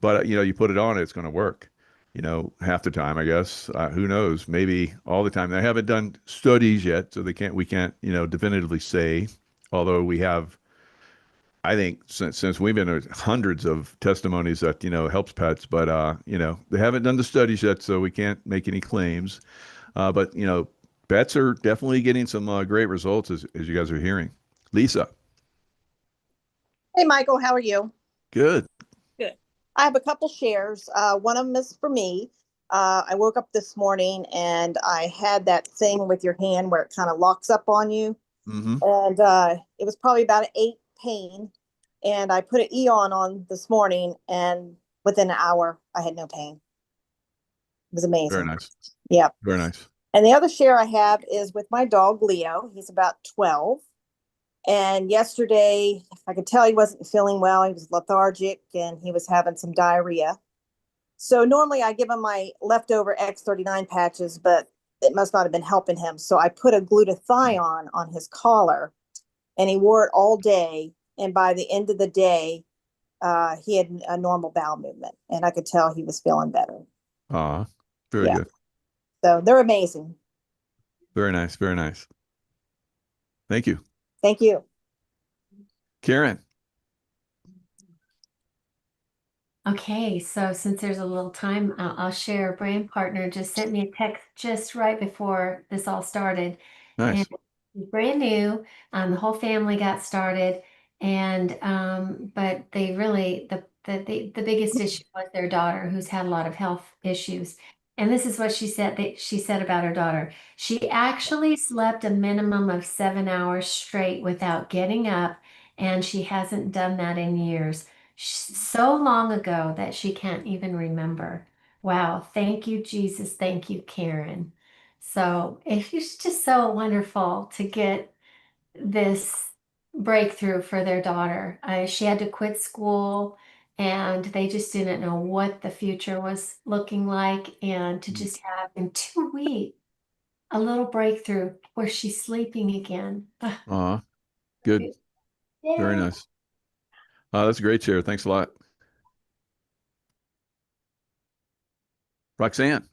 [SPEAKER 2] but you put it on, it's going to work, half the time, I guess. Who knows? Maybe all the time. They haven't done studies yet, so we can't, definitively say, although we have, I think since we've been hundreds of testimonies that, helps pets, but, they haven't done the studies yet, so we can't make any claims. But, pets are definitely getting some great results as you guys are hearing. Lisa.
[SPEAKER 14] Hey, Michael, how are you?
[SPEAKER 2] Good.
[SPEAKER 14] Good. I have a couple shares. One of them is for me. I woke up this morning and I had that thing with your hand where it kind of locks up on you. Mm-hmm. And it was probably about an 8 pain. And I put an Eon on this morning, and within an hour, I had no pain. It was amazing.
[SPEAKER 2] Very nice.
[SPEAKER 14] Yeah.
[SPEAKER 2] Very nice.
[SPEAKER 14] And the other share I have is with my dog, Leo. He's about 12. And yesterday, I could tell he wasn't feeling well. He was lethargic and he was having some diarrhea. So normally I give him my leftover X39 patches, but it must not have been helping him. So I put a glutathione on his collar, and he wore it all day. And by the end of the day, he had a normal bowel movement, and I could tell he was feeling better.
[SPEAKER 2] Very good.
[SPEAKER 14] So they're amazing.
[SPEAKER 2] Very nice. Very nice. Thank you.
[SPEAKER 14] Thank you.
[SPEAKER 2] Karen.
[SPEAKER 6] Okay, so since there's a little time, I'll share. A brand partner just sent me a text just right before this all started.
[SPEAKER 2] Nice.
[SPEAKER 6] And it's brand new. The whole family got started, and but they really the biggest issue was their daughter, who's had a lot of health issues. And this is what she said that she said about her daughter. She actually slept a minimum of 7 hours straight without getting up, and she hasn't done that in years. So long ago that she can't even remember. Wow, thank you, Jesus. Thank you, Karen. So it's just so wonderful to get this breakthrough for their daughter. She had to quit school and they just didn't know what the future was looking like. And to just have in 2 weeks a little breakthrough where she's sleeping again.
[SPEAKER 2] Good. Very
[SPEAKER 6] Yay.
[SPEAKER 2] nice. That's a great share. Thanks a lot. Roxanne.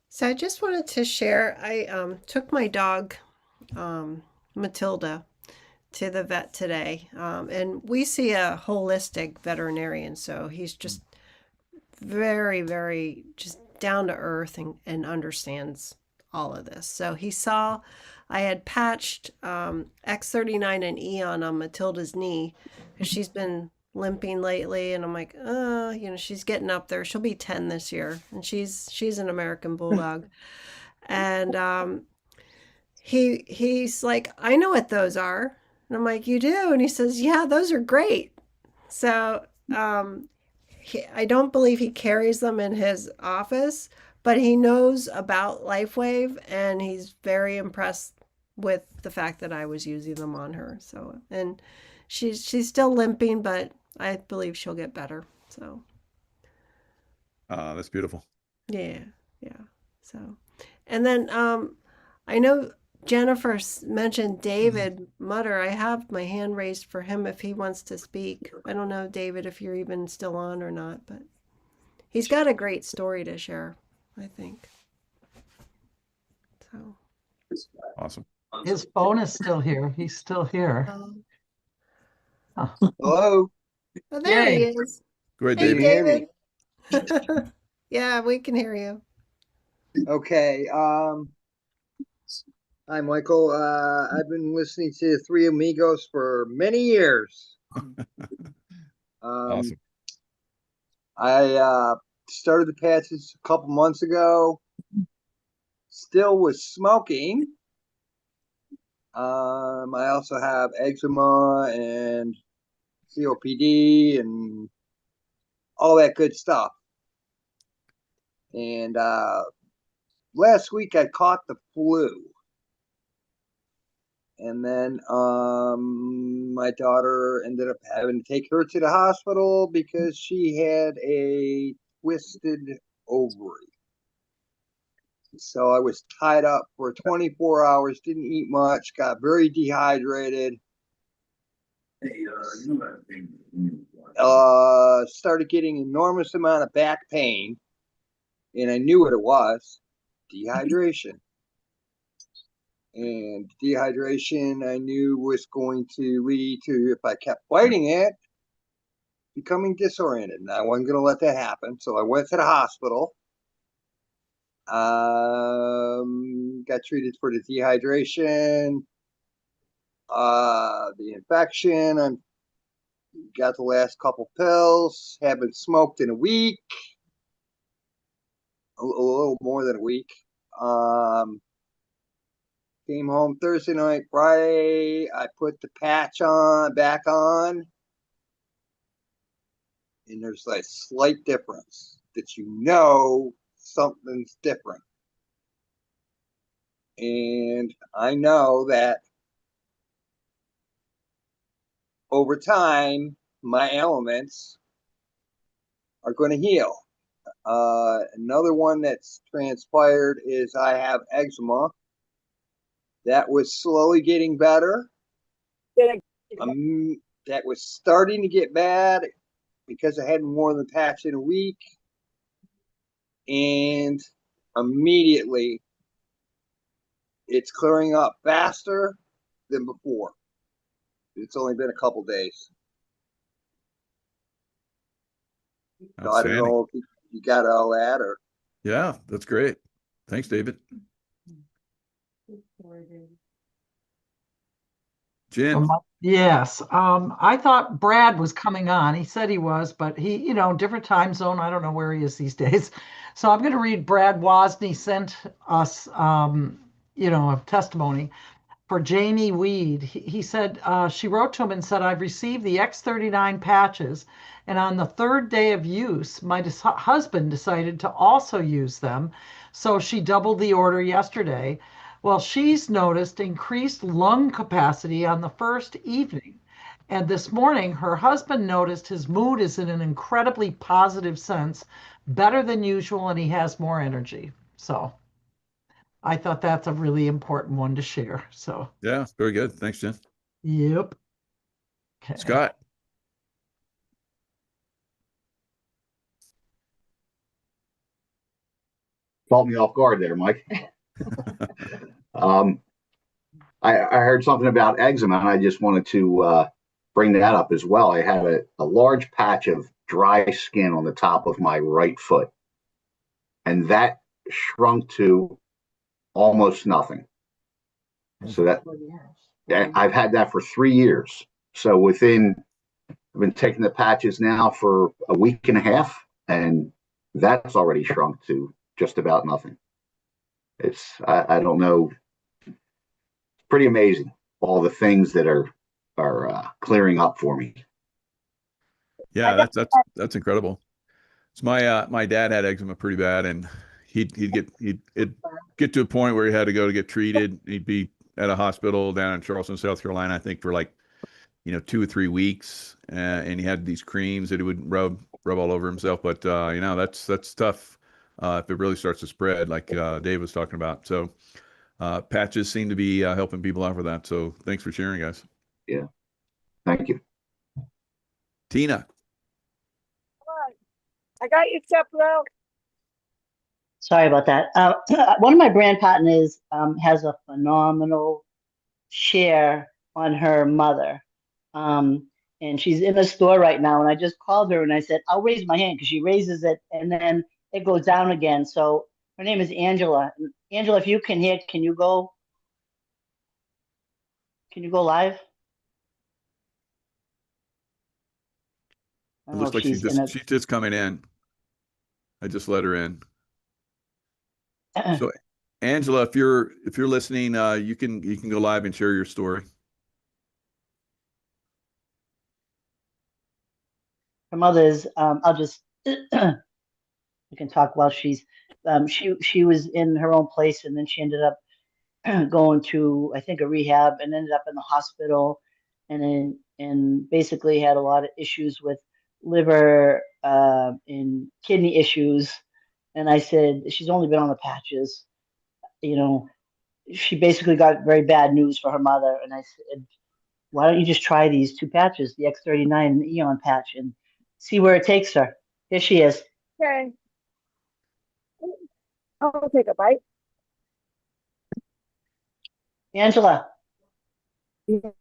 [SPEAKER 1] So I just wanted to share, I took my dog, Matilda, to the vet today. And we see a holistic veterinarian, so he's just very, very just down to earth and understands all of this. So he saw I had patched X39 and Eon on Matilda's knee because she's been limping lately, and I'm like, she's getting up there. She'll be 10 this year, and she's an American Bulldog. And he's like, I know what those are. And I'm like, you do? And he says, yeah, those are great. So I don't believe he carries them in his office, but he knows about LifeWave, and he's very impressed with the fact that I was using them on her. So, and she's still limping, but I believe she'll get better. So,
[SPEAKER 2] That's beautiful.
[SPEAKER 1] yeah. So, and then I know Jennifer mentioned David Mutter. I have my hand raised for him if he wants to speak. I don't know, David, if you're even still on or not, but he's got a great story to share, I think. So
[SPEAKER 2] awesome.
[SPEAKER 5] His phone is still here. He's still here.
[SPEAKER 15] Hello.
[SPEAKER 1] Oh, there he is.
[SPEAKER 2] Great,
[SPEAKER 1] Hey,
[SPEAKER 2] David.
[SPEAKER 1] David. Yeah, we can hear you.
[SPEAKER 15] Okay. Hi, Michael. I've been listening to Three Amigos for many years.
[SPEAKER 2] Awesome.
[SPEAKER 15] I started the patches a couple months ago. Still was smoking. I also have eczema and COPD and all that good stuff. And last week I caught the flu. And then my daughter ended up having to take her to the hospital because she had a twisted ovary. So I was tied up for 24 hours, didn't eat much, got very dehydrated. Started getting enormous amount of back pain, and I knew what it was, dehydration. And dehydration, I knew, was going to lead to, if I kept fighting it, becoming disoriented. And I wasn't going to let that happen. So I went to the hospital, got treated for the dehydration, the infection. I got the last couple pills, haven't smoked in a week, a little more than a week. Came home Thursday night, Friday. I put the patch back on, and there's a slight difference that you know something's different. And I know that over time, my ailments are going to heal. Another one that's transpired is I have eczema. That was slowly getting better. That was starting to get bad because I hadn't worn the patch in a week. And immediately it's clearing up faster than before. It's only been a couple days. So I don't know if you got all that or.
[SPEAKER 2] Yeah, that's great. Thanks, David. Jen.
[SPEAKER 5] Yes. I thought Brad was coming on. He said he was, but he, different time zone. I don't know where he is these days. So I'm going to read Brad Wozni sent us, a testimony for Jamie Weed. He said, she wrote to him and said, I've received the X39 patches. And on the third day of use, my husband decided to also use them. So she doubled the order yesterday. Well, she's noticed increased lung capacity on the first evening. And this morning, her husband noticed his mood is in an incredibly positive sense, better than usual, and he has more energy. So I thought that's a really important one to share. So,
[SPEAKER 2] Yeah, very good. Thanks, Jen.
[SPEAKER 5] yep. Okay.
[SPEAKER 2] Scott.
[SPEAKER 10] Caught me off guard there, Mike. I heard something about eczema, and I just wanted to bring that up as well. I had a large patch of dry skin on the top of my right foot, and that shrunk to almost nothing. So that I've had that for 3 years. So I've been taking the patches now for a week and a half, and that's already shrunk to just about nothing. I don't know. It's pretty amazing, all the things that are clearing up for me.
[SPEAKER 2] Yeah, that's incredible. So my dad had eczema pretty bad, and he'd get to a point where he had to get treated. He'd be at a hospital down in Charleston, South Carolina, I think for like 2 or 3 weeks, and he had these creams that he would rub all over himself. But that's tough if it really starts to spread, like Dave was talking about. So patches seem to be helping people out with that. So thanks for sharing, guys.
[SPEAKER 10] Yeah, thank you.
[SPEAKER 2] Tina.
[SPEAKER 16] I got you, Steplo.
[SPEAKER 3] Sorry about that. One of my brand partners has a phenomenal share on her mother. And she's in a store right now. And I just called her and I said, I'll raise my hand, because she raises it and then it goes down again. So her name is Angela. Angela, if you can hear, can you go live?
[SPEAKER 2] It looks like she's just coming in. I just let her in. So Angela, if you're listening, you can go live and share your story.
[SPEAKER 3] Her mother's I'll just you can talk while she's she was in her own place, and then she ended up going to, I think, a rehab, and ended up in the hospital, and basically had a lot of issues with liver and kidney issues. And I said, she's only been on the patches. She basically got very bad news for her mother. And I said, why don't you just try these 2 patches, the X39 and the Eon patch, and see where it takes her. Here she is.
[SPEAKER 16] Okay. I'll take a bite.
[SPEAKER 3] Angela.
[SPEAKER 16] Yeah.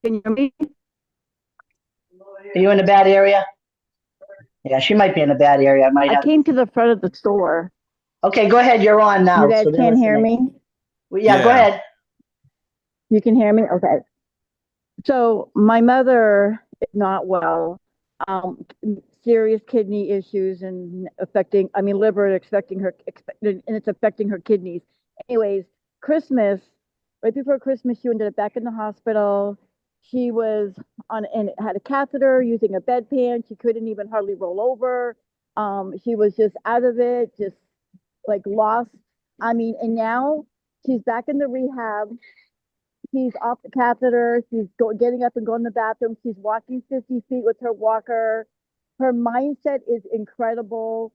[SPEAKER 16] Can you hear me?
[SPEAKER 3] Are you in a bad area? Yeah, she might be in a bad area.
[SPEAKER 16] I came to the front of the store.
[SPEAKER 3] Okay, go ahead. You're on now.
[SPEAKER 16] You guys can't hear me?
[SPEAKER 3] Well, yeah, go ahead.
[SPEAKER 16] You can hear me? Okay. So my mother is not well. Serious kidney issues and liver affecting her, and it's affecting her kidneys. Anyways, right before Christmas, she ended up back in the hospital. She was had a catheter, using a bedpan. She couldn't even hardly roll over. She was just out of it, just like lost. And now she's back in the rehab. She's off the catheter. She's getting up and going to the bathroom. She's walking 50 feet with her walker. Her mindset is incredible.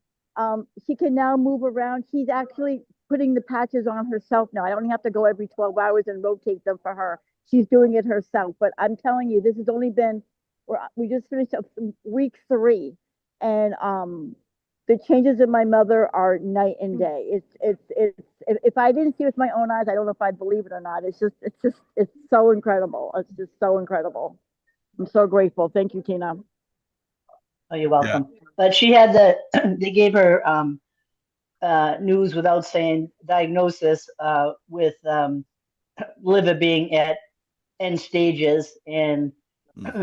[SPEAKER 16] She can now move around. She's actually putting the patches on herself now. I don't have to go every 12 hours and rotate them for her. She's doing it herself. But I'm telling you, this has only been, we just finished up week 3. And the changes in my mother are night and day. If I didn't see it with my own eyes, I don't know if I'd believe it or not. It's so incredible. It's just so incredible. I'm so grateful. Thank you, Tina.
[SPEAKER 3] Oh, you're welcome. Yeah. But she had they gave her news without saying diagnosis with liver being at end stages, and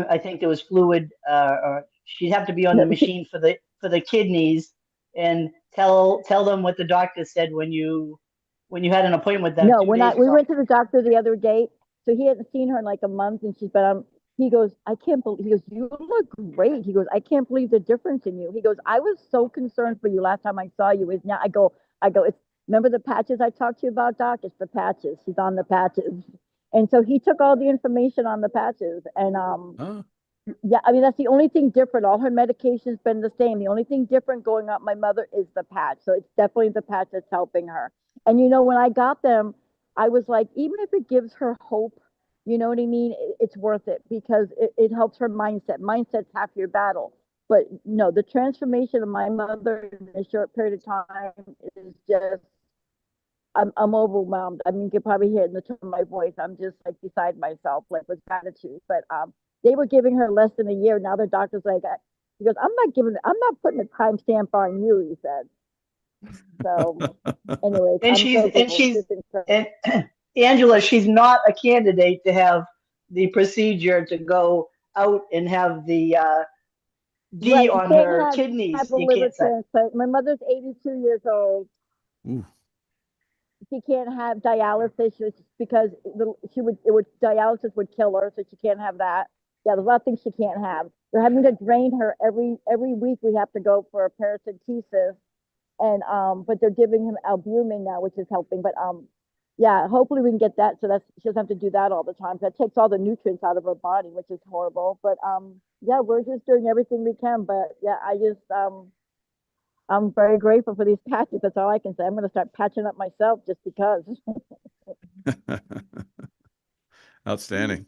[SPEAKER 3] I think there was fluid, or she'd have to be on the
[SPEAKER 16] No,
[SPEAKER 3] machine for the kidneys, and tell them what the doctor said when you had an appointment with them
[SPEAKER 16] no,
[SPEAKER 3] 2 days
[SPEAKER 16] we
[SPEAKER 3] ago.
[SPEAKER 16] went to the doctor the other day, so he hadn't seen her in like a month, and she's been he goes, I can't believe, he goes, you look great. He goes, I can't believe the difference in you. He goes, I was so concerned for you last time I saw you. Is now I go, it's, remember the patches I talked to you about, Doc? It's the patches. She's on the patches. And so he took all the information on the patches, and yeah, I mean, that's the only thing different. All her medication's been the same. The only thing different going up my mother is the patch. So it's definitely the patch that's helping her. And you know, when I got them, I was like, even if it gives her hope, you know what I mean? It's worth it, because it helps her mindset. Mindset's half your battle. But no, the transformation of my mother in a short period of time is just, I'm overwhelmed. I mean, you can probably hear it in the tone of my voice. I'm just like beside myself, like with gratitude. But they were giving her less than a year. Now the doctor's like, he goes, I'm not putting a timestamp on you, he said. So anyways,
[SPEAKER 3] And Angela, she's not a candidate to have the procedure to go out and have the D
[SPEAKER 16] right,
[SPEAKER 3] on her kidneys.
[SPEAKER 16] have a
[SPEAKER 3] You
[SPEAKER 16] liver
[SPEAKER 3] can't say.
[SPEAKER 16] transplant. My mother's 82 years old.
[SPEAKER 2] Ooh.
[SPEAKER 16] She can't have dialysis because dialysis would kill her, so she can't have that. Yeah, there's a lot of things she can't have. They're having to drain her every week. We have to go for a paracentesis, and but they're giving him albumin now, which is helping. But yeah, hopefully we can get that, so she doesn't have to do that all the time. That takes all the nutrients out of her body, which is horrible. But yeah, we're just doing everything we can. But yeah, I'm very grateful for these patches. That's all I can say. I'm going to start patching up myself just because.
[SPEAKER 2] Outstanding.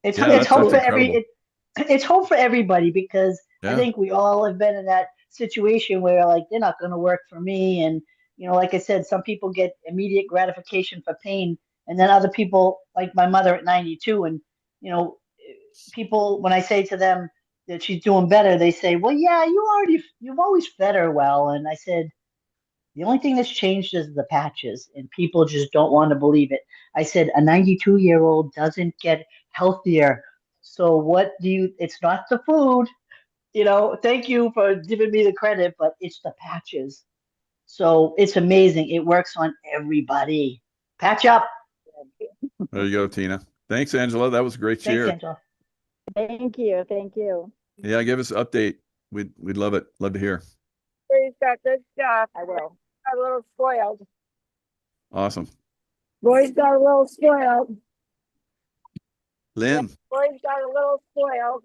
[SPEAKER 3] It's
[SPEAKER 2] that's
[SPEAKER 3] hope for
[SPEAKER 2] incredible.
[SPEAKER 3] it's hope for everybody, because
[SPEAKER 2] Yeah.
[SPEAKER 3] I think we all have been in that situation where like they're not going to work for me, and like I said, some people get immediate gratification for pain, and then other people, like my mother at 92, and people, when I say to them that she's doing better, they say, well, yeah, you've always fed her well. And I said, the only thing that's changed is the patches, and people just don't want to believe it. I said, a 92-year-old doesn't get healthier. So it's not the food, thank you for giving me the credit, but it's the patches. So it's amazing. It works on everybody. Patch up.
[SPEAKER 2] There you go, Tina. Thanks, Angela. That was a great
[SPEAKER 3] Thanks,
[SPEAKER 2] share.
[SPEAKER 3] Angela.
[SPEAKER 16] Thank you. Thank you.
[SPEAKER 2] Yeah, give us an update. We'd love it. Love to hear.
[SPEAKER 8] He's got good stuff.
[SPEAKER 16] I will.
[SPEAKER 8] Got a little spoiled.
[SPEAKER 2] Awesome.
[SPEAKER 8] Roy's got a little spoiled.
[SPEAKER 2] Lynn.
[SPEAKER 8] Roy's got a little spoiled.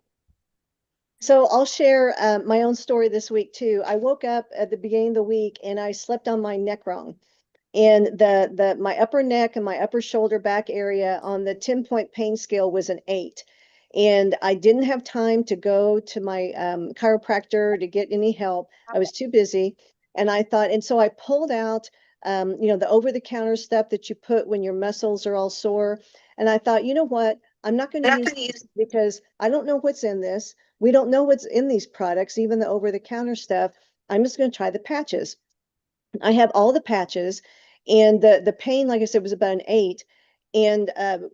[SPEAKER 4] So I'll share my own story this week too. I woke up at the beginning of the week and I slept on my neck wrong. And my upper neck and my upper shoulder back area on the 10-point pain scale was an 8. And I didn't have time to go to my chiropractor to get any help. I was too busy. And I thought, and so I pulled out, the over-the-counter stuff that you put when your muscles are all sore. And I thought, you know what? I'm not going to use this because I don't know what's in this. We don't know what's in these products, even the over-the-counter stuff. I'm just going to try the patches. I have all the patches, and the pain, like I said, was about an 8. And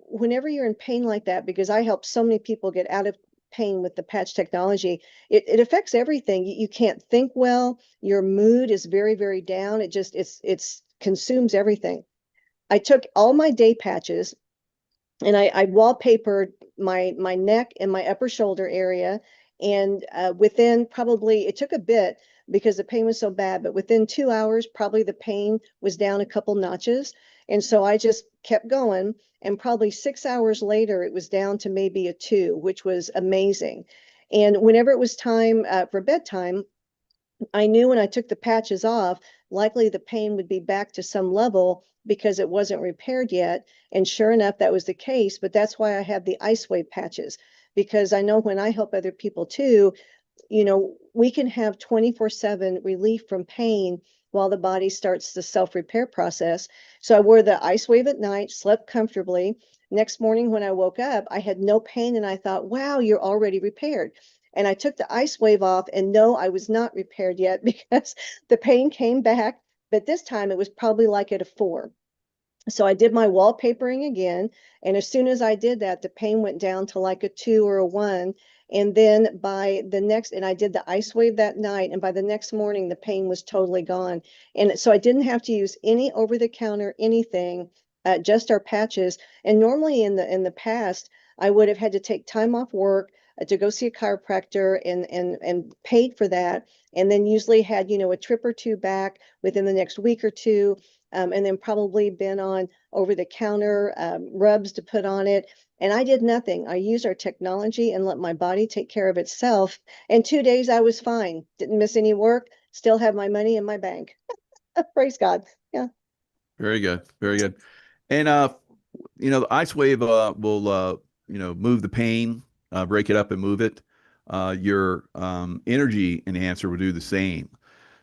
[SPEAKER 4] whenever you're in pain like that, because I help so many people get out of pain with the patch technology, it affects everything. You can't think well. Your mood is very, very down. It's consumes everything. I took all my day patches and I wallpapered my neck and my upper shoulder area. And within probably, it took a bit because the pain was so bad, but within 2 hours, probably the pain was down a couple notches. And so I just kept going. And probably 6 hours later, it was down to maybe a 2, which was amazing. And whenever it was time for bedtime, I knew when I took the patches off, likely the pain would be back to some level because it wasn't repaired yet. And sure enough, that was the case. But that's why I have the LifeWave patches, because I know when I help other people too, we can have 24/7 relief from pain while the body starts the self-repair process. So I wore the LifeWave at night, slept comfortably. Next morning when I woke up, I had no pain and I thought, wow, you're already repaired. And I took the LifeWave off and no, I was not repaired yet because the pain came back, but this time it was probably like at a 4. So I did my wallpapering again. And as soon as I did that, the pain went down to like a 2 or a 1. And then by the next, and I did the ice wave that night. And by the next morning, the pain was totally gone. And so I didn't have to use any over the counter, anything, just our patches. And normally in the past, I would have had to take time off work to go see a chiropractor and paid for that. And then usually had, a trip or two back within the next week or two. And then probably been on over-the-counter rubs to put on it. And I did nothing. I used our technology and let my body take care of itself. In 2 days, I was fine. Didn't miss any work. Still have my money in my bank. Praise God. Yeah.
[SPEAKER 2] Very good. Very good. And, the ice wave will, move the pain, break it up and move it. Your energy enhancer will do the same.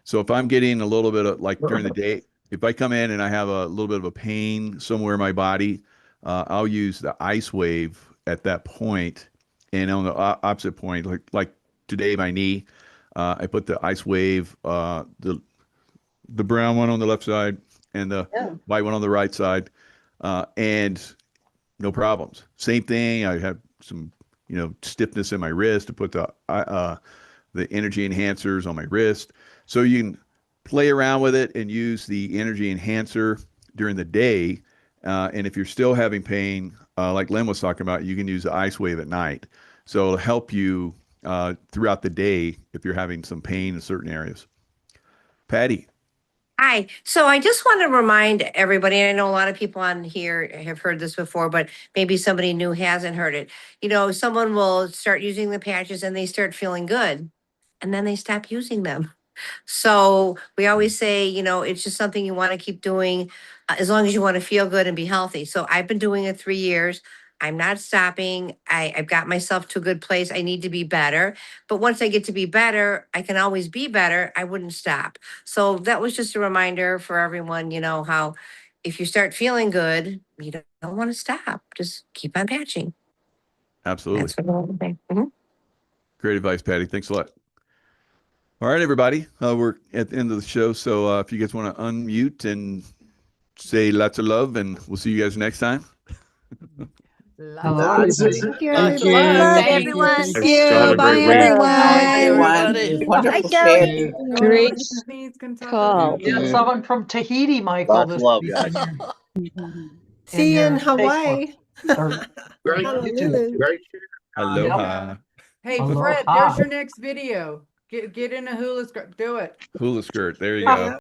[SPEAKER 2] So if I'm getting a little bit of, like during the day, if I come in and I have a little bit of a pain somewhere in my body, I'll use the ice wave at that point. And on the opposite point, like today, my knee, I put the ice wave, the brown one on the left side and the white one on the right side, and no problems. Same thing. I have some, stiffness in my wrist to put the energy enhancers on my wrist. So you can play around with it and use the energy enhancer during the day. And if you're still having pain, like Lynn was talking about, you can use the ice wave at night. So it'll help you throughout the day if you're having some pain in certain areas. Patty.
[SPEAKER 12] Hi. So I just want to remind everybody, and I know a lot of people on here have heard this before, but maybe somebody new hasn't heard it. Someone will start using the patches and they start feeling good, and then they stop using them. So we always say, it's just something you want to keep doing as long as you want to feel good and be healthy. So I've been doing it 3 years. I'm not stopping. I've got myself to a good place. I need to be better. But once I get to be better, I can always be better. I wouldn't stop. So that was just a reminder for everyone, how if you start feeling good, you don't want to stop. Just keep on patching.
[SPEAKER 2] Absolutely.
[SPEAKER 12] That's what I want to say. Mm-hmm.
[SPEAKER 2] Great advice, Patty. Thanks a lot. All right, everybody. We're at the end of the show. So if you guys want to unmute and say lots of love, and we'll see you guys next time.
[SPEAKER 5] Lots of
[SPEAKER 1] Thank you,
[SPEAKER 17] Thank
[SPEAKER 1] everybody.
[SPEAKER 17] you.
[SPEAKER 14] Love
[SPEAKER 17] Thank
[SPEAKER 14] everyone.
[SPEAKER 17] you.
[SPEAKER 14] See you.
[SPEAKER 17] Have a
[SPEAKER 14] Bye,
[SPEAKER 17] great week.
[SPEAKER 14] everyone.
[SPEAKER 17] Everyone.
[SPEAKER 14] Bye,
[SPEAKER 17] Wonderful
[SPEAKER 14] Joey.
[SPEAKER 17] share.
[SPEAKER 16] Great
[SPEAKER 5] Yeah,
[SPEAKER 16] call.
[SPEAKER 5] someone from Tahiti, Michael.
[SPEAKER 10] Lots of
[SPEAKER 5] This
[SPEAKER 10] love,
[SPEAKER 5] week
[SPEAKER 10] guys.
[SPEAKER 1] See you in
[SPEAKER 5] Facebook
[SPEAKER 1] Hawaii.
[SPEAKER 5] or
[SPEAKER 17] Great.
[SPEAKER 1] Honolulu.
[SPEAKER 17] Great.
[SPEAKER 2] Aloha.
[SPEAKER 18] Hey,
[SPEAKER 5] Aloha.
[SPEAKER 18] Fred, there's your next video. Get in a hula skirt. Do it.
[SPEAKER 2] Hula skirt. There you go.